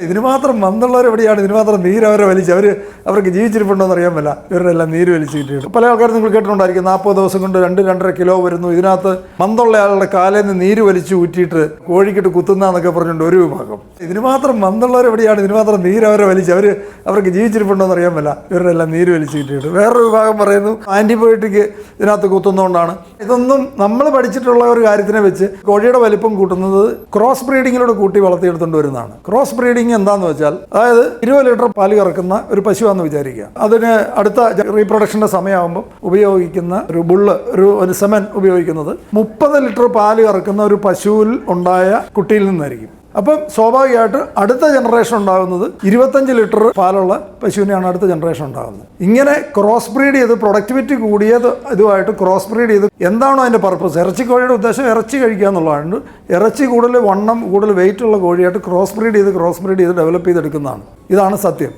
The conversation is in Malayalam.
ഇതിന് മാത്രം മന്ദുള്ളവർ എവിടെയാണ് ഇതിന് മാത്രം നീര് അവരെ വലിച്ച് അവർക്ക് ജീവിച്ചിരിപ്പുണ്ടോ എന്ന് അറിയാൻ പറ്റില്ല. ഇവരുടെ എല്ലാം നീര് വലിച്ച് കിട്ടിയിട്ട് പല ആൾക്കാരും നിങ്ങൾ കേട്ടിട്ടുണ്ടായിരിക്കും 40 ദിവസം കൊണ്ട് 2-2.5 കിലോ വരുന്നു. ഇതിനകത്ത് മന്ദുള്ള ആളുടെ കാലിൽ നിന്ന് നീര് വലിച്ച് ഊറ്റിയിട്ട് കോഴിക്കിട്ട് കുത്തുന്നതെന്നൊക്കെ പറഞ്ഞുകൊണ്ട് ഒരു വിഭാഗം. ഇതിന് മാത്രം മന്ദുള്ളവർ എവിടെയാണ് ഇതിന് മാത്രം നീര് അവരെ വലിച്ച് അവർക്ക് ജീവിച്ചിരിപ്പുണ്ടോ എന്ന് അറിയാൻ പറ്റില്ല. ഇവരുടെ എല്ലാം നീര് വലിച്ച് കിട്ടിയിട്ട് വേറൊരു വിഭാഗം പറയുന്നു ആൻറ്റിബയോട്ടിക് ഇതിനകത്ത് കുത്തുന്നതുകൊണ്ടാണ്. ഇതൊന്നും നമ്മൾ പഠിച്ചിട്ടുള്ള ഒരു കാര്യത്തിനെ വെച്ച് കോഴിയുടെ വലിപ്പം കൂട്ടുന്നത് ക്രോസ് ബ്രീഡിങ്ങിലൂടെ കൂട്ടി വളർത്തിയെടുത്തുകൊണ്ട് വരുന്നതാണ്. ക്രോസ് ബ്രീഡിങ് എന്താന്ന് വെച്ചാൽ, അതായത് 20 ലിറ്റർ പാല് കറക്കുന്ന ഒരു പശുവാണെന്ന് വിചാരിക്കുക. അതിന് അടുത്ത റീപ്രൊഡക്ഷന്റെ സമയമാകുമ്പോൾ ഉപയോഗിക്കുന്ന ഒരു ബുള്ള് ഒരു സെമൻ ഉപയോഗിക്കുന്നത് 30 ലിറ്റർ പാല് കറക്കുന്ന ഒരു പശുവിൽ ഉണ്ടായ കുട്ടിയിൽ നിന്നായിരിക്കും. അപ്പം സ്വാഭാവികമായിട്ട് അടുത്ത ജനറേഷൻ ഉണ്ടാകുന്നത് 25 ലിറ്റർ പാലുള്ള പശുവിനെയാണ് അടുത്ത ജനറേഷൻ ഉണ്ടാകുന്നത്. ഇങ്ങനെ ക്രോസ് ബ്രീഡ് ചെയ്ത് പ്രൊഡക്ടിവിറ്റി കൂടിയത് ഇതുമായിട്ട് ക്രോസ് ബ്രീഡ് ചെയ്ത് എന്താണോ അതിൻ്റെ പർപ്പസ്, ഇറച്ചിക്കോഴിയുടെ ഉദ്ദേശം ഇറച്ചി കഴിക്കുക എന്നുള്ളതാണ്. ഇറച്ചി കൂടുതൽ വണ്ണം കൂടുതൽ വെയിറ്റ് ഉള്ള കോഴിയായിട്ട് ക്രോസ് ബ്രീഡ് ചെയ്ത് ഡെവലപ്പ് ചെയ്തെടുക്കുന്നതാണ്. ഇതാണ് സത്യം.